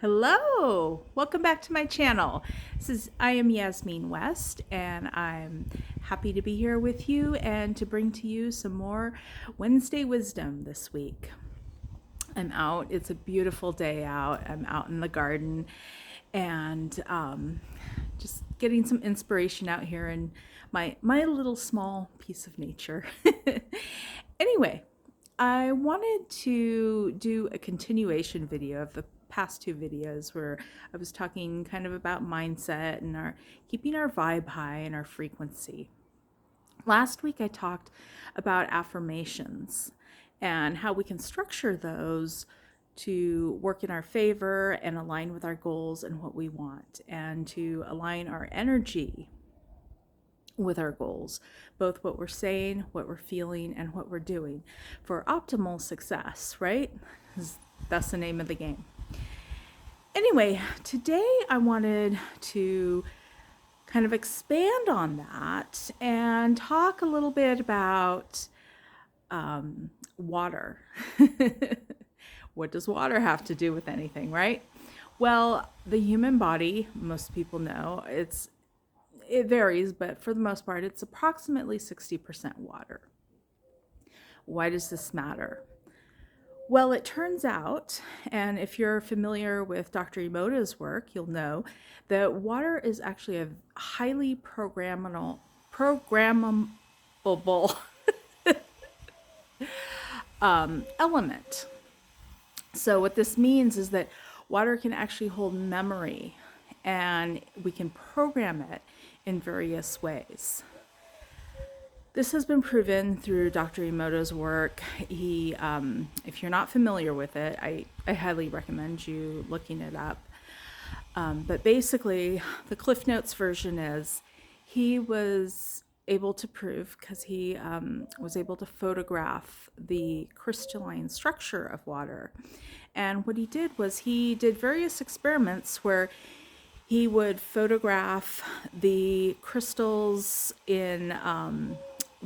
Hello, welcome back to my channel. I am Yasmin West, and I'm happy to be here with you and to bring to you some more Wednesday wisdom this week. I'm out, it's a beautiful day out. I'm out in the garden and just getting some inspiration out here in my little small piece of nature. Anyway, I wanted to do a continuation video of the past two videos where I was talking kind of about mindset and keeping our vibe high and our frequency. Last week I talked about affirmations and how we can structure those to work in our favor and align with our goals and what we want, and to align our energy with our goals, both what we're saying, what we're feeling, and what we're doing for optimal success, right? That's the name of the game. Anyway, today I wanted to kind of expand on that and talk a little bit about water. What does water have to do with anything, right? Well, the human body, most people know, it varies, but for the most part, it's approximately 60% water. Why does this matter? Well, it turns out, and if you're familiar with Dr. Emoto's work, you'll know that water is actually a highly programmable element. So what this means is that water can actually hold memory, and we can program it in various ways. This has been proven through Dr. Emoto's work. If you're not familiar with it, I highly recommend you looking it up. But basically, the Cliff Notes version is he was able to prove, because he was able to photograph the crystalline structure of water. And what he did was he did various experiments where he would photograph the crystals in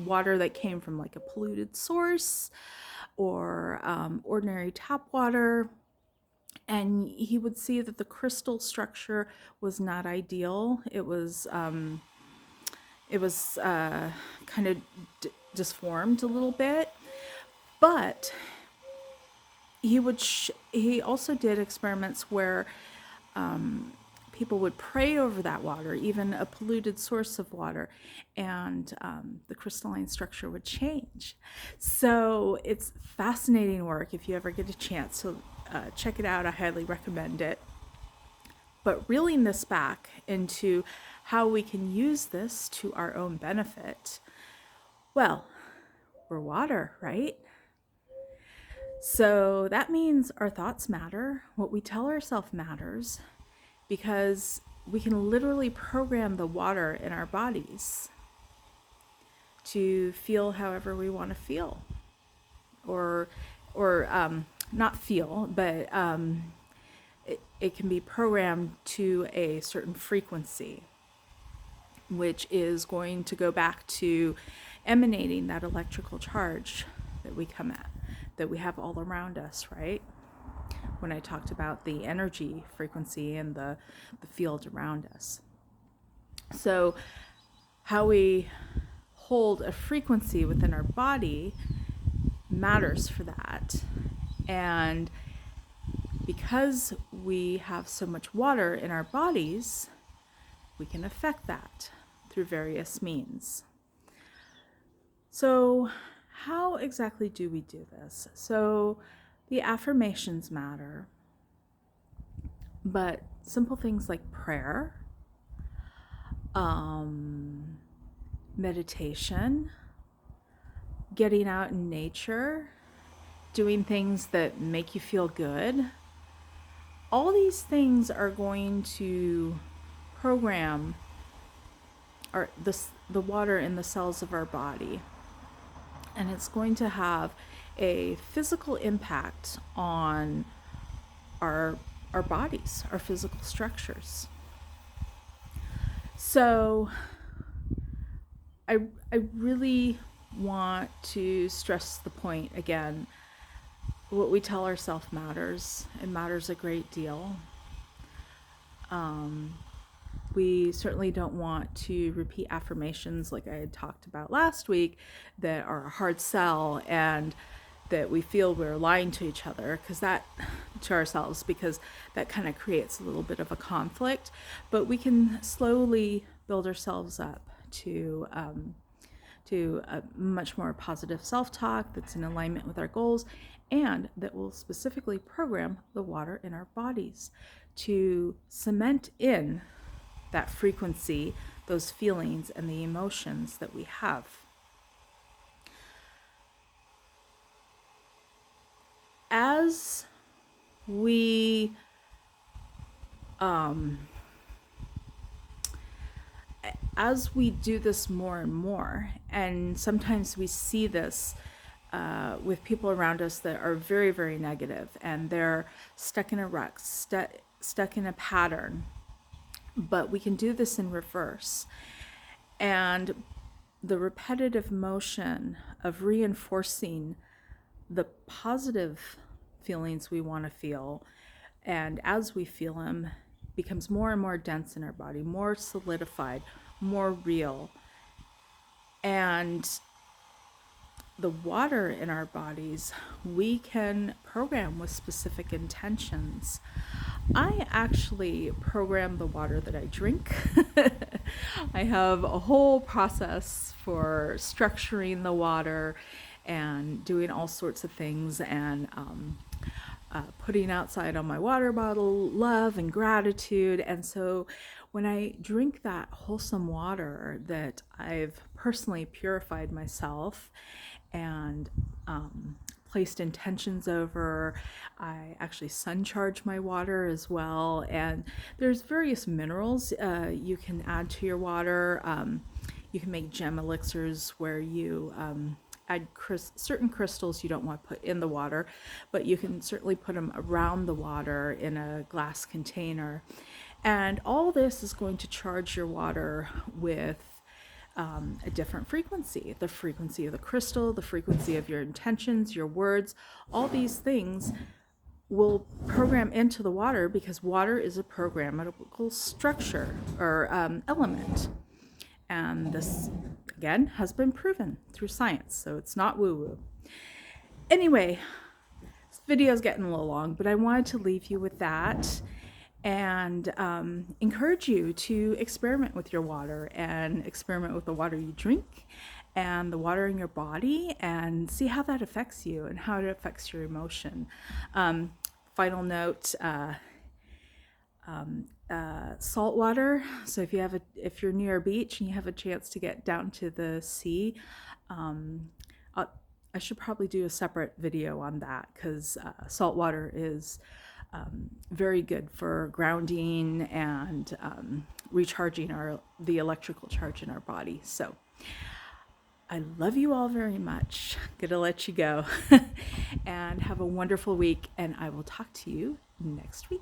water that came from like a polluted source or ordinary tap water, and he would see that the crystal structure was not ideal. It was kind of disformed a little bit, but he also did experiments where people would pray over that water, even a polluted source of water, and the crystalline structure would change. So it's fascinating work. If you ever get a chance to check it out, I highly recommend it. But reeling this back into how we can use this to our own benefit, well, we're water, right? So that means our thoughts matter, what we tell ourselves matters, because we can literally program the water in our bodies to feel however we want to feel, or not feel, but it can be programmed to a certain frequency, which is going to go back to emanating that electrical charge that we have all around us, right? When I talked about the energy frequency and the field around us. So how we hold a frequency within our body matters for that. And because we have so much water in our bodies, we can affect that through various means. So how exactly do we do this? So the affirmations matter, but simple things like prayer, meditation, getting out in nature, doing things that make you feel good, all these things are going to program the water in the cells of our body. And it's going to have a physical impact on our bodies, our physical structures. So I really want to stress the point again. What we tell ourselves matters. It matters a great deal. We certainly don't want to repeat affirmations like I had talked about last week that are a hard sell and that we feel we're lying to each other to ourselves, because that kind of creates a little bit of a conflict. But we can slowly build ourselves up to a much more positive self-talk that's in alignment with our goals, and that will specifically program the water in our bodies to cement in that frequency, those feelings and the emotions that we have. As we do this more and more, and sometimes we see this with people around us that are very, very negative, and they're stuck in a rut, stuck in a pattern. But we can do this in reverse. And the repetitive motion of reinforcing the positive feelings we want to feel, and as we feel them, becomes more and more dense in our body, more solidified, more real. And the water in our bodies, we can program with specific intentions. I actually program the water that I drink. I have a whole process for structuring the water and doing all sorts of things, and putting outside on my water bottle love and gratitude. And so when I drink that wholesome water that I've personally purified myself and placed intentions over, I actually sun charge my water as well. And there's various minerals you can add to your water. You can make gem elixirs where you add certain crystals you don't want to put in the water, but you can certainly put them around the water in a glass container. And all this is going to charge your water with a different frequency, the frequency of the crystal, the frequency of your intentions, your words. All these things will program into the water, because water is a programmable structure or element. And this, again, has been proven through science, so it's not woo-woo. Anyway, this video is getting a little long, but I wanted to leave you with that and encourage you to experiment with your water, and experiment with the water you drink and the water in your body, and see how that affects you and how it affects your emotion. Final note, salt water. So if you're near a beach and you have a chance to get down to the sea, I should probably do a separate video on that, because salt water is very good for grounding and recharging the electrical charge in our body. So I love you all very much. Gonna let you go and have a wonderful week, and I will talk to you next week.